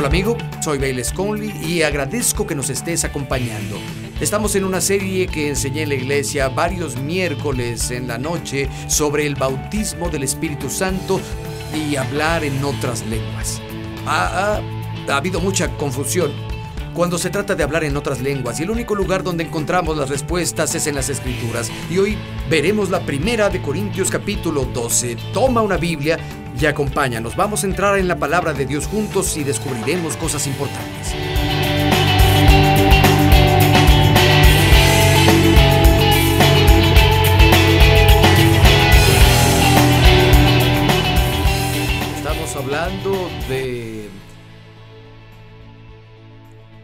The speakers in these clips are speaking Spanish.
Hola amigo, soy Bayless Conley y agradezco que nos estés acompañando. Estamos en una serie que enseñé en la iglesia varios miércoles en la noche sobre el bautismo del Espíritu Santo y hablar en otras lenguas. Ha habido mucha confusión cuando se trata de hablar en otras lenguas y el único lugar donde encontramos las respuestas es en las Escrituras. Y hoy veremos la primera de Corintios capítulo 12. Toma una Biblia y acompáñanos. Vamos a entrar en la palabra de Dios juntos y descubriremos cosas importantes. Estamos hablando de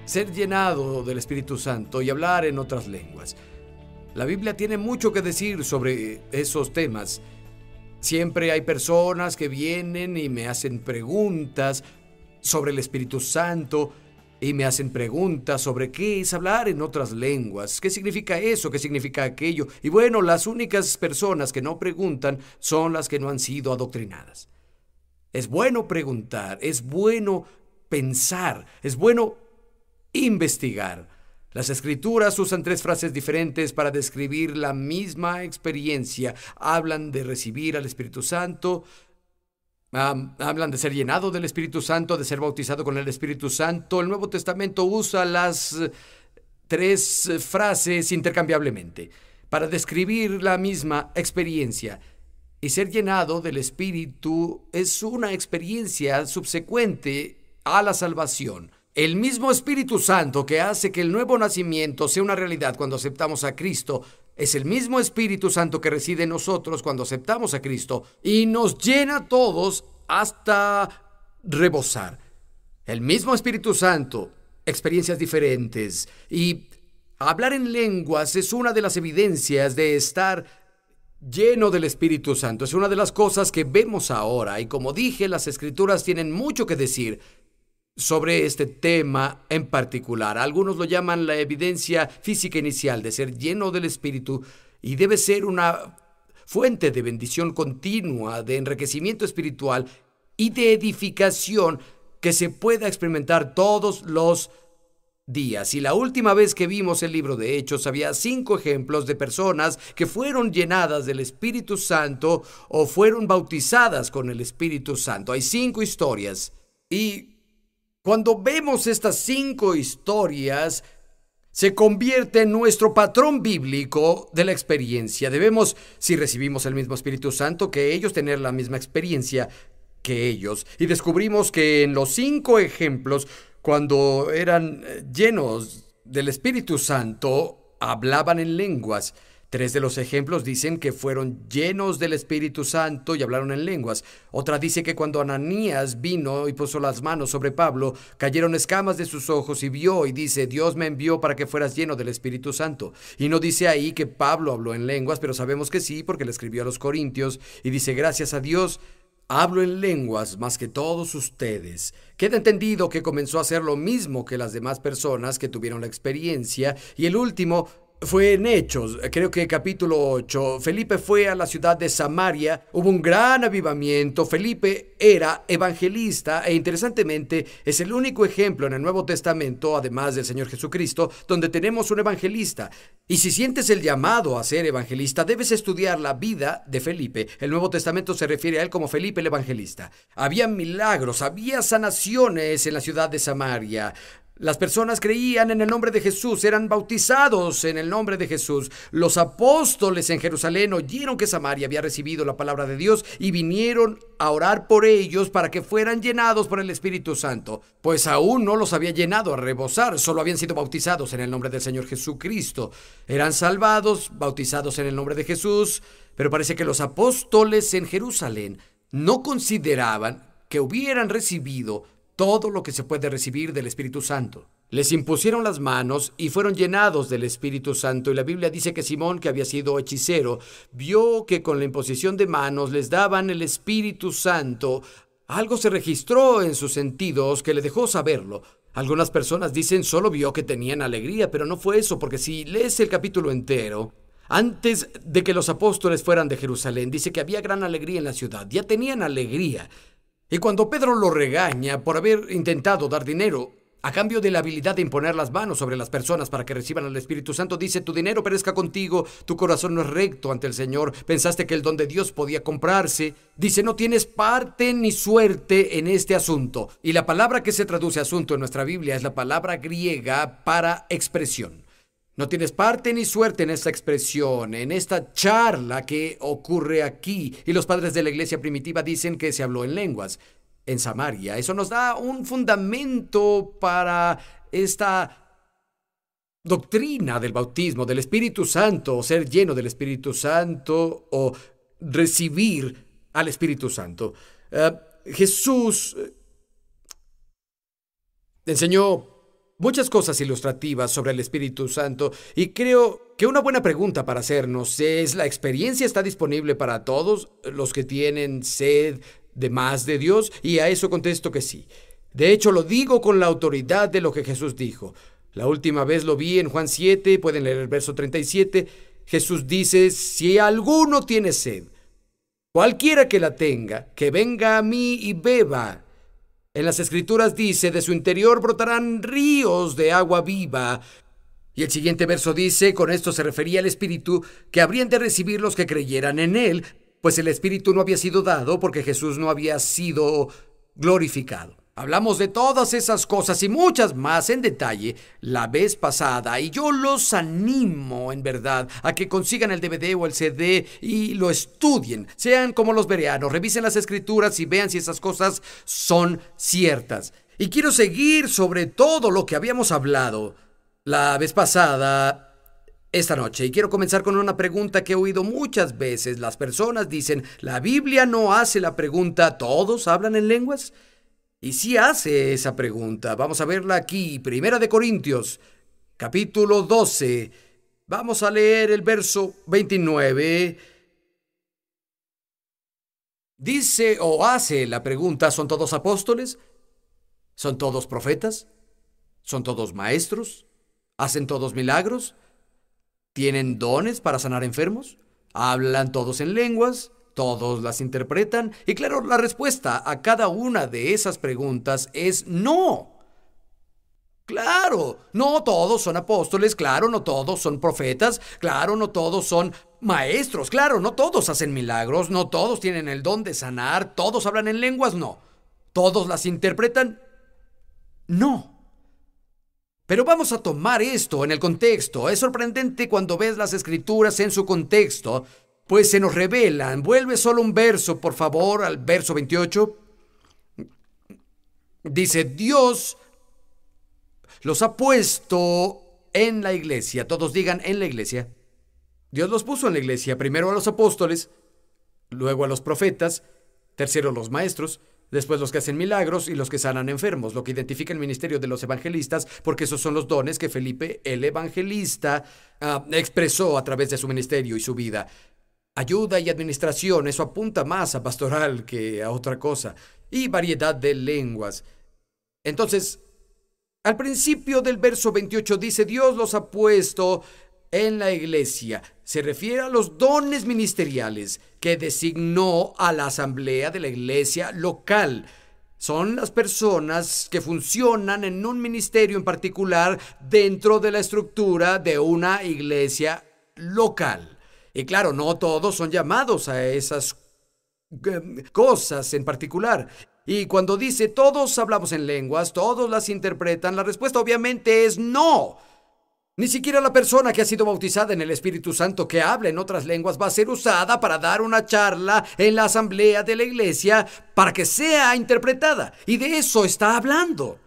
ser llenado del Espíritu Santo y hablar en otras lenguas. La Biblia tiene mucho que decir sobre esos temas. Siempre hay personas que vienen y me hacen preguntas sobre el Espíritu Santo y me hacen preguntas sobre qué es hablar en otras lenguas, qué significa eso, qué significa aquello. Y bueno, las únicas personas que no preguntan son las que no han sido adoctrinadas. Es bueno preguntar, es bueno pensar, es bueno investigar. Las Escrituras usan 3 frases diferentes para describir la misma experiencia. Hablan de recibir al Espíritu Santo, hablan de ser llenado del Espíritu Santo, de ser bautizado con el Espíritu Santo. El Nuevo Testamento usa las 3 frases intercambiablemente para describir la misma experiencia. Y ser llenado del Espíritu es una experiencia subsecuente a la salvación. El mismo Espíritu Santo que hace que el nuevo nacimiento sea una realidad cuando aceptamos a Cristo, es el mismo Espíritu Santo que reside en nosotros cuando aceptamos a Cristo y nos llena a todos hasta rebosar. El mismo Espíritu Santo, experiencias diferentes, y hablar en lenguas es una de las evidencias de estar lleno del Espíritu Santo. Es una de las cosas que vemos ahora y como dije, las Escrituras tienen mucho que decir sobre este tema en particular. Algunos lo llaman la evidencia física inicial de ser lleno del Espíritu y debe ser una fuente de bendición continua, de enriquecimiento espiritual y de edificación que se pueda experimentar todos los días. Y la última vez que vimos el libro de Hechos había 5 ejemplos de personas que fueron llenadas del Espíritu Santo o fueron bautizadas con el Espíritu Santo. Hay 5 historias y cuando vemos estas 5 historias, se convierte en nuestro patrón bíblico de la experiencia. Debemos, si recibimos el mismo Espíritu Santo que ellos, tener la misma experiencia que ellos. Y descubrimos que en los 5 ejemplos, cuando eran llenos del Espíritu Santo, hablaban en lenguas. 3 de los ejemplos dicen que fueron llenos del Espíritu Santo y hablaron en lenguas. Otra dice que cuando Ananías vino y puso las manos sobre Pablo, cayeron escamas de sus ojos y vio y dice, Dios me envió para que fueras lleno del Espíritu Santo. Y no dice ahí que Pablo habló en lenguas, pero sabemos que sí porque le escribió a los Corintios y dice, gracias a Dios, hablo en lenguas más que todos ustedes. Queda entendido que comenzó a hacer lo mismo que las demás personas que tuvieron la experiencia. Y el último fue en Hechos, creo que capítulo 8. Felipe fue a la ciudad de Samaria, hubo un gran avivamiento. Felipe era evangelista e interesantemente es el único ejemplo en el Nuevo Testamento, además del Señor Jesucristo, donde tenemos un evangelista. Y si sientes el llamado a ser evangelista, debes estudiar la vida de Felipe. El Nuevo Testamento se refiere a él como Felipe el evangelista. Había milagros, había sanaciones en la ciudad de Samaria. Las personas creían en el nombre de Jesús, eran bautizados en el nombre de Jesús. Los apóstoles en Jerusalén oyeron que Samaria había recibido la palabra de Dios y vinieron a orar por ellos para que fueran llenados por el Espíritu Santo. Pues aún no los había llenado a rebosar, solo habían sido bautizados en el nombre del Señor Jesucristo. Eran salvados, bautizados en el nombre de Jesús, pero parece que los apóstoles en Jerusalén no consideraban que hubieran recibido todo lo que se puede recibir del Espíritu Santo. Les impusieron las manos y fueron llenados del Espíritu Santo. Y la Biblia dice que Simón, que había sido hechicero, vio que con la imposición de manos les daban el Espíritu Santo. Algo se registró en sus sentidos que le dejó saberlo. Algunas personas dicen solo vio que tenían alegría, pero no fue eso, porque si lees el capítulo entero, antes de que los apóstoles fueran de Jerusalén, dice que había gran alegría en la ciudad. Ya tenían alegría. Y cuando Pedro lo regaña por haber intentado dar dinero a cambio de la habilidad de imponer las manos sobre las personas para que reciban al Espíritu Santo, dice: tu dinero perezca contigo, tu corazón no es recto ante el Señor. Pensaste que el don de Dios podía comprarse. Dice: no tienes parte ni suerte en este asunto. Y la palabra que se traduce asunto en nuestra Biblia es la palabra griega para expresión. No tienes parte ni suerte en esta expresión, en esta charla que ocurre aquí. Y los padres de la iglesia primitiva dicen que se habló en lenguas en Samaria. Eso nos da un fundamento para esta doctrina del bautismo, del Espíritu Santo, o ser lleno del Espíritu Santo, o recibir al Espíritu Santo. Jesús enseñó muchas cosas ilustrativas sobre el Espíritu Santo, y creo que una buena pregunta para hacernos es: ¿la experiencia está disponible para todos los que tienen sed de más de Dios? Y a eso contesto que sí. De hecho, lo digo con la autoridad de lo que Jesús dijo. La última vez lo vi en Juan 7, pueden leer el verso 37. Jesús dice: si alguno tiene sed, cualquiera que la tenga, que venga a mí y beba. En las Escrituras dice: de su interior brotarán ríos de agua viva. Y el siguiente verso dice: con esto se refería al Espíritu que habrían de recibir los que creyeran en Él, pues el Espíritu no había sido dado porque Jesús no había sido glorificado. Hablamos de todas esas cosas y muchas más en detalle la vez pasada, y yo los animo en verdad a que consigan el DVD o el CD y lo estudien. Sean como los bereanos, revisen las Escrituras y vean si esas cosas son ciertas. Y quiero seguir sobre todo lo que habíamos hablado la vez pasada esta noche, y quiero comenzar con una pregunta que he oído muchas veces. Las personas dicen: la Biblia no hace la pregunta ¿todos hablan en lenguas? Y sí hace esa pregunta. Vamos a verla aquí, 1 Corintios, capítulo 12. Vamos a leer el verso 29. Dice o hace la pregunta: ¿son todos apóstoles? ¿Son todos profetas? ¿Son todos maestros? ¿Hacen todos milagros? ¿Tienen dones para sanar enfermos? ¿Hablan todos en lenguas? ¿Todos las interpretan? Y claro, la respuesta a cada una de esas preguntas es no. Claro, no todos son apóstoles, claro, no todos son profetas, claro, no todos son maestros, claro, no todos hacen milagros, no todos tienen el don de sanar, todos hablan en lenguas, no. ¿Todos las interpretan? No. Pero vamos a tomar esto en el contexto. Es sorprendente cuando ves las Escrituras en su contexto, pues se nos revelan. Vuelve solo un verso, por favor, al verso 28. Dice: Dios los ha puesto en la iglesia. Todos digan: en la iglesia. Dios los puso en la iglesia. Primero a los apóstoles, luego a los profetas, tercero a los maestros, después los que hacen milagros y los que sanan enfermos, lo que identifica el ministerio de los evangelistas, porque esos son los dones que Felipe el evangelista expresó a través de su ministerio y su vida. Ayuda y administración, eso apunta más a pastoral que a otra cosa. Y variedad de lenguas. Entonces, al principio del verso 28 dice: Dios los ha puesto en la iglesia. Se refiere a los dones ministeriales que designó a la asamblea de la iglesia local. Son las personas que funcionan en un ministerio en particular dentro de la estructura de una iglesia local. Y claro, no todos son llamados a esas cosas en particular. Y cuando dice todos hablamos en lenguas, todos las interpretan, la respuesta obviamente es no. Ni siquiera la persona que ha sido bautizada en el Espíritu Santo que habla en otras lenguas va a ser usada para dar una charla en la asamblea de la iglesia para que sea interpretada. Y de eso está hablando.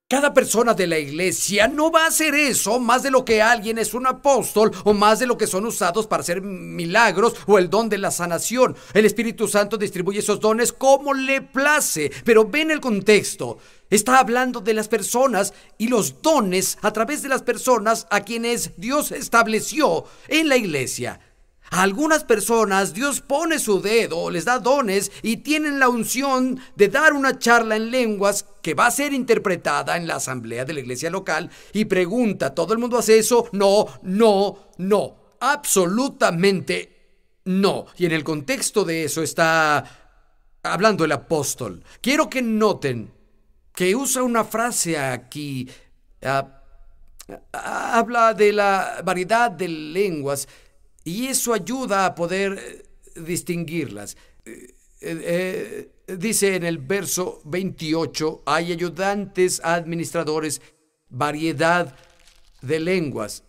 Cada persona de la iglesia no va a hacer eso más de lo que alguien es un apóstol o más de lo que son usados para hacer milagros o el don de la sanación. El Espíritu Santo distribuye esos dones como le place, pero ven el contexto. Está hablando de las personas y los dones a través de las personas a quienes Dios estableció en la iglesia. A algunas personas Dios pone su dedo, les da dones y tienen la unción de dar una charla en lenguas que va a ser interpretada en la asamblea de la iglesia local. Y pregunta, ¿todo el mundo hace eso? No, no, no. Absolutamente no. Y en el contexto de eso está hablando el apóstol. Quiero que noten que usa una frase aquí. ah, Habla de la variedad de lenguas y eso ayuda a poder distinguirlas. Dice en el verso 28, hay ayudantes, administradores, variedad de lenguas.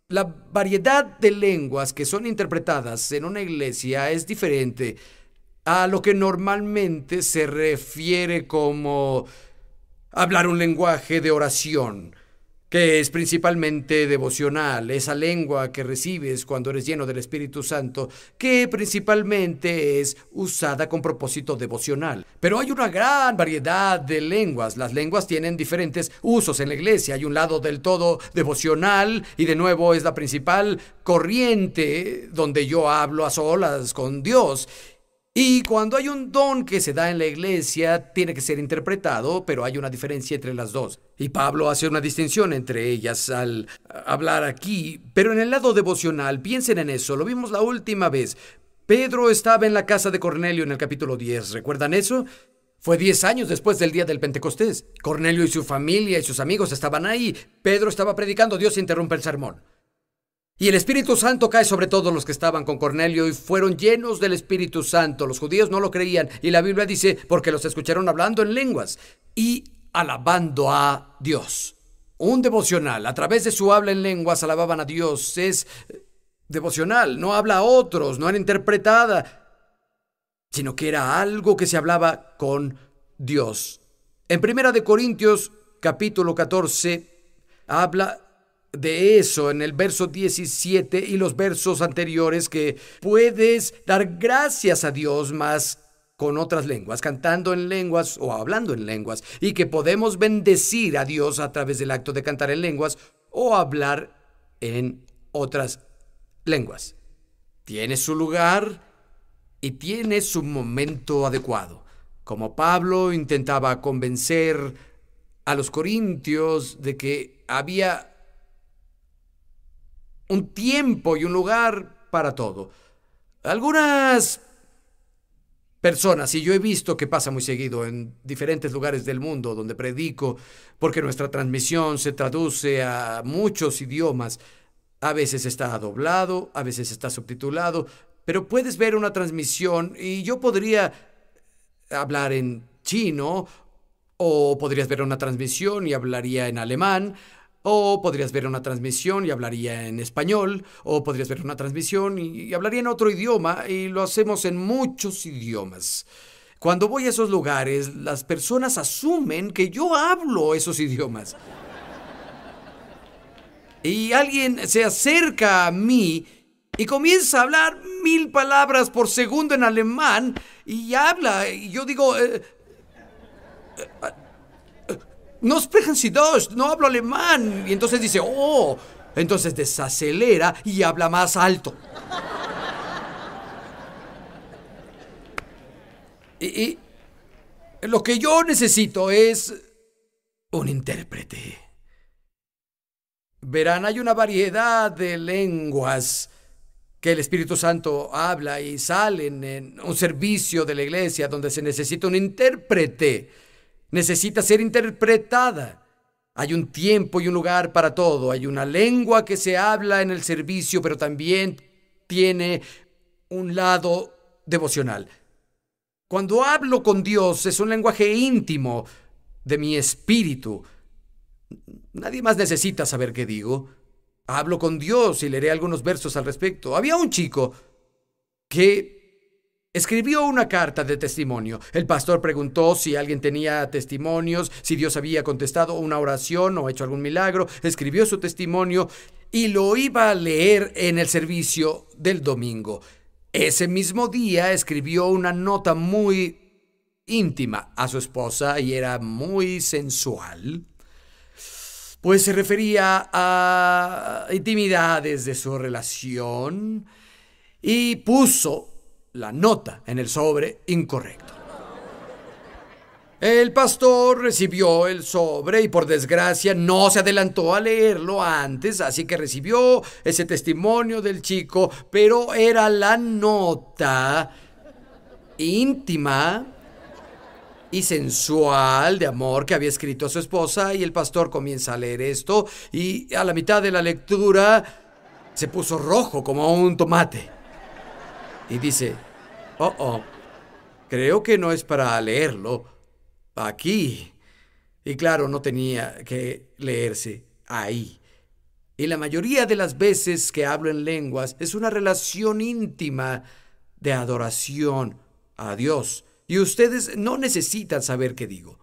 La variedad de lenguas que son interpretadas en una iglesia es diferente a lo que normalmente se refiere como hablar un lenguaje de oración, que es principalmente devocional, esa lengua que recibes cuando eres lleno del Espíritu Santo, que principalmente es usada con propósito devocional. Pero hay una gran variedad de lenguas. Las lenguas tienen diferentes usos en la iglesia. Hay un lado del todo devocional y de nuevo es la principal corriente donde yo hablo a solas con Dios. Y cuando hay un don que se da en la iglesia, tiene que ser interpretado, pero hay una diferencia entre las dos. Y Pablo hace una distinción entre ellas al hablar aquí. Pero en el lado devocional, piensen en eso, lo vimos la última vez. Pedro estaba en la casa de Cornelio en el capítulo 10, ¿recuerdan eso? Fue 10 años después del día del Pentecostés. Cornelio y su familia y sus amigos estaban ahí. Pedro estaba predicando, Dios interrumpe el sermón. Y el Espíritu Santo cae sobre todos los que estaban con Cornelio y fueron llenos del Espíritu Santo. Los judíos no lo creían y la Biblia dice porque los escucharon hablando en lenguas y alabando a Dios. Un devocional, a través de su habla en lenguas alababan a Dios. Es devocional, no habla a otros, no era interpretada, sino que era algo que se hablaba con Dios. En 1 Corintios capítulo 14 habla de eso en el verso 17 y los versos anteriores, que puedes dar gracias a Dios más con otras lenguas, cantando en lenguas o hablando en lenguas, y que podemos bendecir a Dios a través del acto de cantar en lenguas o hablar en otras lenguas. Tiene su lugar y tiene su momento adecuado. Como Pablo intentaba convencer a los corintios de que había un tiempo y un lugar para todo. Algunas personas, y yo he visto que pasa muy seguido en diferentes lugares del mundo donde predico, porque nuestra transmisión se traduce a muchos idiomas. A veces está doblado, a veces está subtitulado, pero puedes ver una transmisión y yo podría hablar en chino, o podrías ver una transmisión y hablaría en alemán, o podrías ver una transmisión y hablaría en español, o podrías ver una transmisión y hablaría en otro idioma, y lo hacemos en muchos idiomas. Cuando voy a esos lugares, las personas asumen que yo hablo esos idiomas. Y alguien se acerca a mí y comienza a hablar 1000 palabras por segundo en alemán, y habla, y yo digo... no sprechen Sie Deutsch, no hablo alemán. Y entonces dice, oh, entonces desacelera y habla más alto. Y lo que yo necesito es un intérprete. Verán, hay una variedad de lenguas que el Espíritu Santo habla y salen en un servicio de la iglesia donde se necesita un intérprete. Necesita ser interpretada. Hay un tiempo y un lugar para todo. Hay una lengua que se habla en el servicio, pero también tiene un lado devocional. Cuando hablo con Dios es un lenguaje íntimo de mi espíritu. Nadie más necesita saber qué digo. Hablo con Dios y leeré algunos versos al respecto. Había un chico que escribió una carta de testimonio. El pastor preguntó si alguien tenía testimonios, si Dios había contestado una oración o hecho algún milagro. Escribió su testimonio y lo iba a leer en el servicio del domingo. Ese mismo día escribió una nota muy íntima a su esposa y era muy sensual, pues se refería a intimidades de su relación, y puso la nota en el sobre incorrecto. El pastor recibió el sobre y por desgracia no se adelantó a leerlo antes, así que recibió ese testimonio del chico, pero era la nota íntima y sensual de amor que había escrito a su esposa, y el pastor comienza a leer esto y a la mitad de la lectura se puso rojo como un tomate y dice, oh, creo que no es para leerlo aquí. Y claro, no tenía que leerse ahí. Y la mayoría de las veces que hablo en lenguas es una relación íntima de adoración a Dios. Y ustedes no necesitan saber qué digo.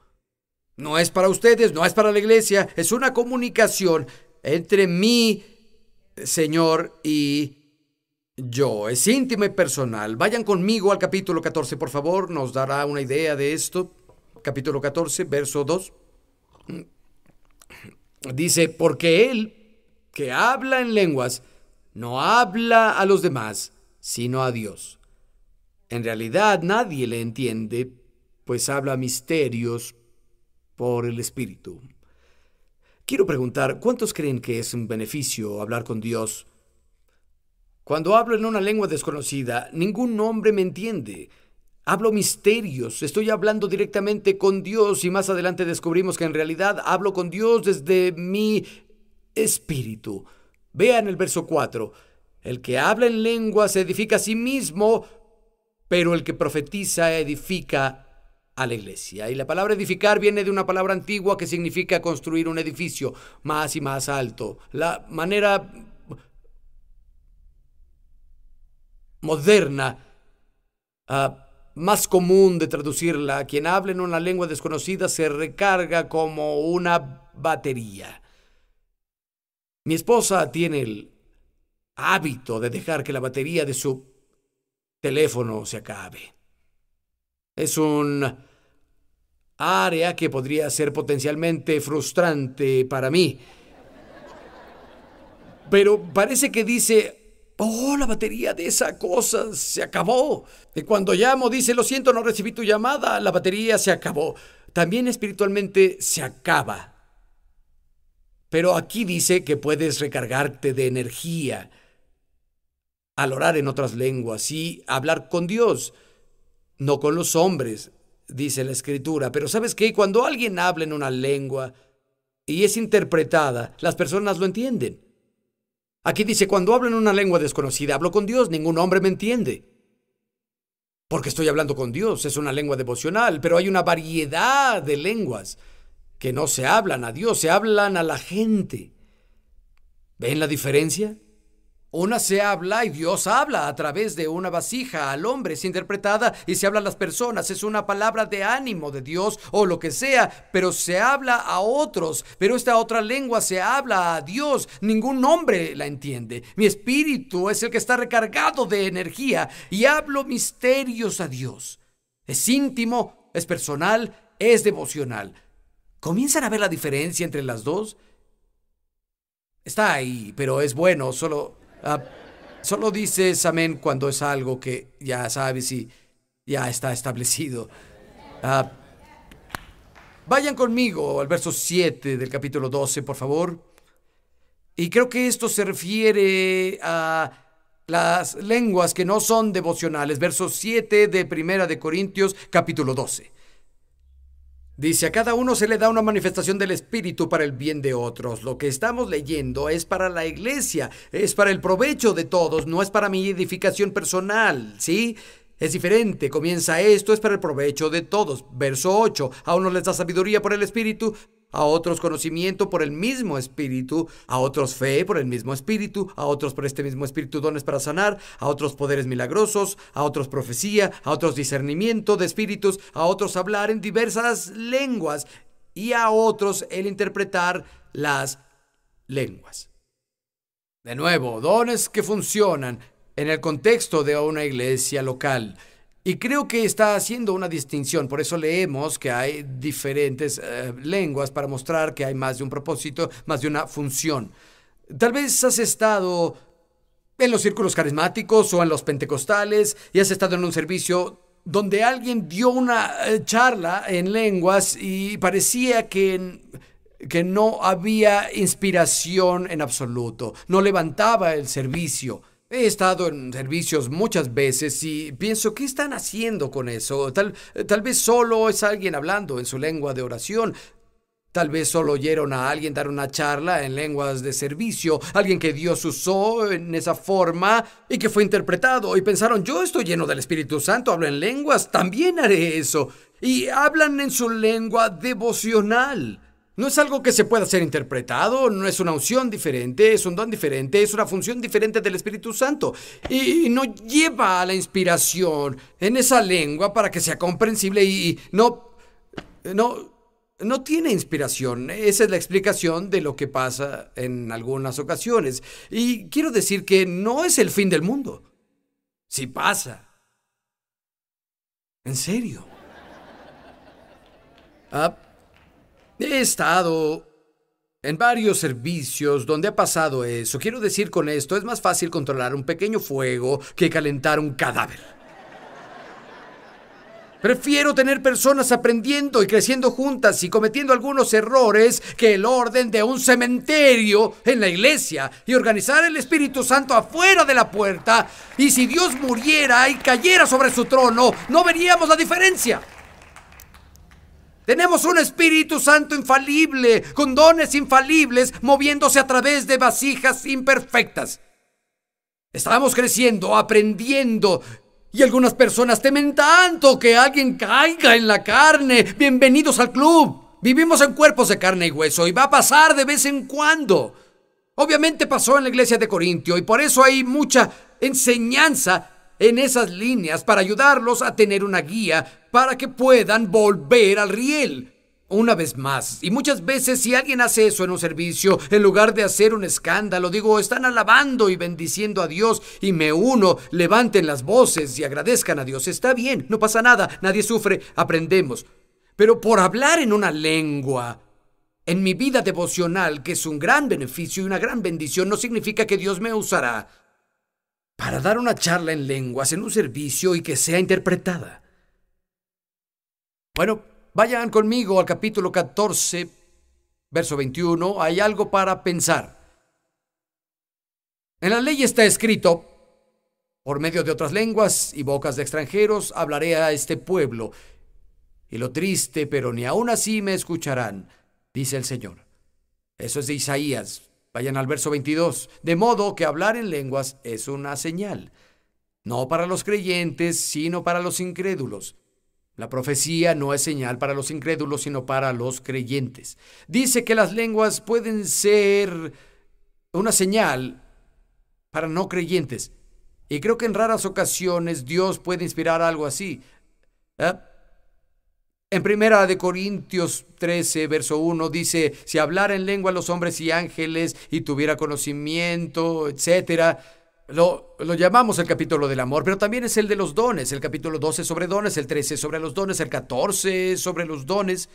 No es para ustedes, no es para la iglesia, es una comunicación entre mi Señor y yo. Es íntima y personal. Vayan conmigo al capítulo 14, por favor, nos dará una idea de esto. Capítulo 14, verso 2. Dice, porque Él, que habla en lenguas, no habla a los demás, sino a Dios. En realidad nadie le entiende, pues habla misterios por el Espíritu. Quiero preguntar, ¿cuántos creen que es un beneficio hablar con Dios? Cuando hablo en una lengua desconocida, ningún hombre me entiende. Hablo misterios, estoy hablando directamente con Dios y más adelante descubrimos que en realidad hablo con Dios desde mi espíritu. Vean el verso 4. El que habla en lengua se edifica a sí mismo, pero el que profetiza edifica a la iglesia. Y la palabra edificar viene de una palabra antigua que significa construir un edificio más y más alto. La manera moderna, más común de traducirla, quien habla en una lengua desconocida se recarga como una batería. Mi esposa tiene el hábito de dejar que la batería de su teléfono se acabe. Es un área que podría ser potencialmente frustrante para mí. Pero parece que dice, oh, la batería de esa cosa se acabó. Y cuando llamo dice, lo siento, no recibí tu llamada, la batería se acabó. También espiritualmente se acaba. Pero aquí dice que puedes recargarte de energía al orar en otras lenguas y hablar con Dios, no con los hombres, dice la Escritura. Pero ¿sabes qué? Cuando alguien habla en una lengua y es interpretada, las personas lo entienden. Aquí dice, cuando hablo en una lengua desconocida, hablo con Dios, ningún hombre me entiende. Porque estoy hablando con Dios, es una lengua devocional, pero hay una variedad de lenguas que no se hablan a Dios, se hablan a la gente. ¿Ven la diferencia? Una se habla y Dios habla a través de una vasija al hombre, es interpretada y se habla a las personas, es una palabra de ánimo de Dios o lo que sea, pero se habla a otros, pero esta otra lengua se habla a Dios, ningún hombre la entiende. Mi espíritu es el que está recargado de energía y hablo misterios a Dios. Es íntimo, es personal, es devocional. ¿Comienzan a ver la diferencia entre las dos? Está ahí, pero es bueno, solo dices amén cuando es algo que ya sabes y ya está establecido. Vayan conmigo al verso 7 del capítulo 12, por favor. Y creo que esto se refiere a las lenguas que no son devocionales. Verso 7 de Primera de Corintios, capítulo 12. Dice, a cada uno se le da una manifestación del Espíritu para el bien de otros. Lo que estamos leyendo es para la iglesia, es para el provecho de todos, no es para mi edificación personal, ¿sí? Es diferente, comienza esto, es para el provecho de todos. Verso 8, a unos les da sabiduría por el Espíritu, a otros conocimiento por el mismo Espíritu, a otros fe por el mismo Espíritu, a otros por este mismo Espíritu dones para sanar, a otros poderes milagrosos, a otros profecía, a otros discernimiento de espíritus, a otros hablar en diversas lenguas y a otros el interpretar las lenguas. De nuevo, dones que funcionan en el contexto de una iglesia local. Y creo que está haciendo una distinción, por eso leemos que hay diferentes lenguas para mostrar que hay más de un propósito, más de una función. Tal vez has estado en los círculos carismáticos o en los pentecostales y has estado en un servicio donde alguien dio una charla en lenguas y parecía que no había inspiración en absoluto, no levantaba el servicio. He estado en servicios muchas veces y pienso, ¿qué están haciendo con eso? Tal vez solo es alguien hablando en su lengua de oración. Tal vez solo oyeron a alguien dar una charla en lenguas de servicio, alguien que Dios usó en esa forma y que fue interpretado. Y pensaron, yo estoy lleno del Espíritu Santo, hablo en lenguas, también haré eso. Y hablan en su lengua devocional. No es algo que se pueda ser interpretado, no es una unción diferente, es un don diferente, es una función diferente del Espíritu Santo. Y no lleva a la inspiración en esa lengua para que sea comprensible y no tiene inspiración. Esa es la explicación de lo que pasa en algunas ocasiones. Y quiero decir que no es el fin del mundo. Si pasa. En serio. He estado en varios servicios donde ha pasado eso. Quiero decir con esto, es más fácil controlar un pequeño fuego que calentar un cadáver. Prefiero tener personas aprendiendo y creciendo juntas y cometiendo algunos errores que el orden de un cementerio en la iglesia y organizar el Espíritu Santo afuera de la puerta. Y si Dios muriera y cayera sobre su trono, no veríamos la diferencia. Tenemos un Espíritu Santo infalible, con dones infalibles, moviéndose a través de vasijas imperfectas. Estamos creciendo, aprendiendo. Y algunas personas temen tanto que alguien caiga en la carne. Bienvenidos al club. Vivimos en cuerpos de carne y hueso y va a pasar de vez en cuando. Obviamente pasó en la iglesia de Corintio y por eso hay mucha enseñanza en esas líneas para ayudarlos a tener una guía para que puedan volver al riel. Una vez más, y muchas veces si alguien hace eso en un servicio, en lugar de hacer un escándalo, digo, están alabando y bendiciendo a Dios y me uno, levanten las voces y agradezcan a Dios. Está bien, no pasa nada, nadie sufre, aprendemos. Pero por hablar en una lengua, en mi vida devocional, que es un gran beneficio y una gran bendición, no significa que Dios me usará para dar una charla en lenguas en un servicio y que sea interpretada. Bueno, vayan conmigo al capítulo 14, verso 21. Hay algo para pensar. En la ley está escrito, por medio de otras lenguas y bocas de extranjeros hablaré a este pueblo. Y lo triste, pero ni aun así me escucharán, dice el Señor. Eso es de Isaías. Vayan al verso 22. De modo que hablar en lenguas es una señal, no para los creyentes, sino para los incrédulos. La profecía no es señal para los incrédulos, sino para los creyentes. Dice que las lenguas pueden ser una señal para no creyentes. Y creo que en raras ocasiones Dios puede inspirar algo así. En 1 Corintios 13, verso 1, dice, si hablara en lengua los hombres y ángeles y tuviera conocimiento, etcétera. Lo llamamos el capítulo del amor, pero también es el de los dones. El capítulo 12 sobre dones, el 13 sobre los dones, el 14 sobre los dones.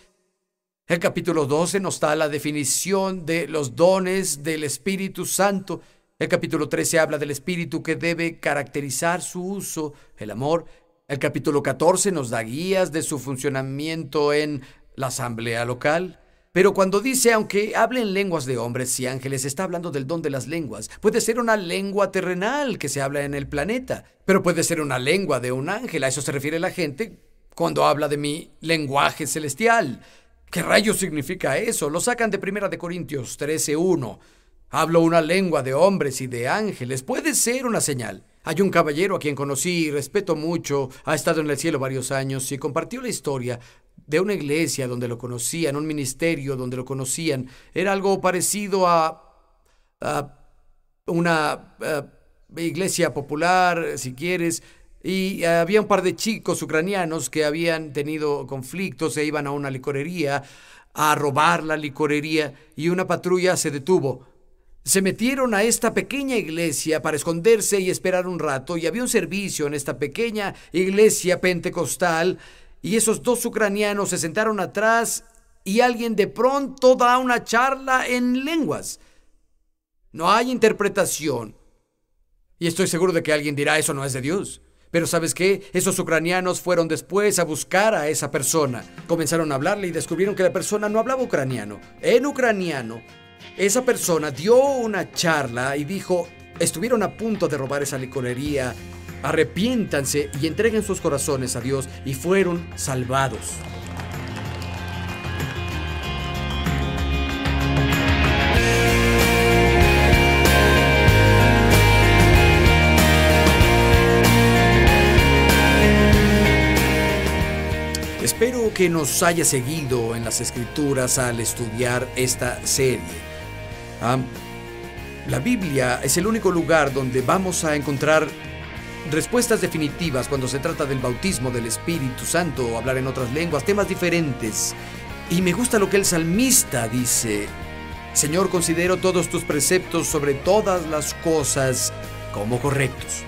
El capítulo 12 nos da la definición de los dones del Espíritu Santo. El capítulo 13 habla del Espíritu que debe caracterizar su uso, el amor. El capítulo 14 nos da guías de su funcionamiento en la asamblea local. Pero cuando dice, aunque hablen lenguas de hombres y ángeles, está hablando del don de las lenguas. Puede ser una lengua terrenal que se habla en el planeta, pero puede ser una lengua de un ángel. A eso se refiere la gente cuando habla de mi lenguaje celestial. ¿Qué rayos significa eso? Lo sacan de 1 Corintios 13:1. Hablo una lengua de hombres y de ángeles. Puede ser una señal. Hay un caballero a quien conocí y respeto mucho. Ha estado en el cielo varios años y compartió la historia de una iglesia donde lo conocían, un ministerio donde lo conocían. Era algo parecido a una iglesia popular, si quieres, y había un par de chicos ucranianos que habían tenido conflictos e iban a una licorería a robar la licorería y una patrulla se detuvo. Se metieron a esta pequeña iglesia para esconderse y esperar un rato, y había un servicio en esta pequeña iglesia pentecostal. Y esos dos ucranianos se sentaron atrás y alguien de pronto da una charla en lenguas. No hay interpretación. Y estoy seguro de que alguien dirá, eso no es de Dios. Pero ¿sabes qué? Esos ucranianos fueron después a buscar a esa persona. Comenzaron a hablarle y descubrieron que la persona no hablaba ucraniano. En ucraniano, esa persona dio una charla y dijo, estuvieron a punto de robar esa licorería, arrepiéntanse y entreguen sus corazones a Dios, y fueron salvados. Espero que nos haya seguido en las Escrituras al estudiar esta serie. La Biblia es el único lugar donde vamos a encontrar respuestas definitivas cuando se trata del bautismo del Espíritu Santo, hablar en otras lenguas, temas diferentes. Y me gusta lo que el salmista dice: Señor, considero todos tus preceptos sobre todas las cosas como correctos.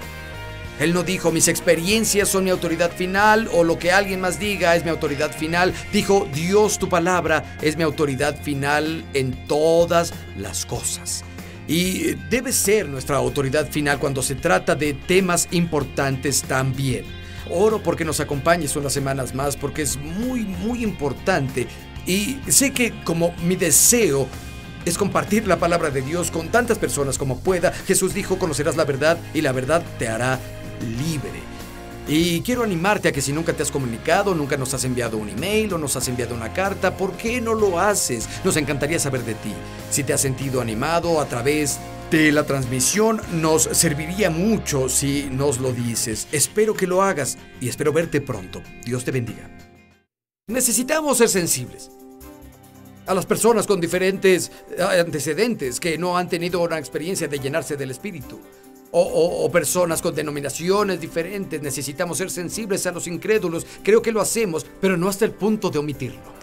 Él no dijo, mis experiencias son mi autoridad final, o lo que alguien más diga es mi autoridad final. Dijo, Dios, tu palabra es mi autoridad final en todas las cosas. Y debe ser nuestra autoridad final cuando se trata de temas importantes también. Oro porque nos acompañes unas semanas más, porque es muy, muy importante. Y sé que como mi deseo es compartir la palabra de Dios con tantas personas como pueda. Jesús dijo, conocerás la verdad y la verdad te hará libre. Y quiero animarte a que si nunca te has comunicado, nunca nos has enviado un email o nos has enviado una carta, ¿por qué no lo haces? Nos encantaría saber de ti. Si te has sentido animado a través de la transmisión, nos serviría mucho si nos lo dices. Espero que lo hagas y espero verte pronto. Dios te bendiga. Necesitamos ser sensibles a las personas con diferentes antecedentes que no han tenido una experiencia de llenarse del Espíritu. O personas con denominaciones diferentes. Necesitamos ser sensibles a los incrédulos. Creo que lo hacemos, pero no hasta el punto de omitirlo.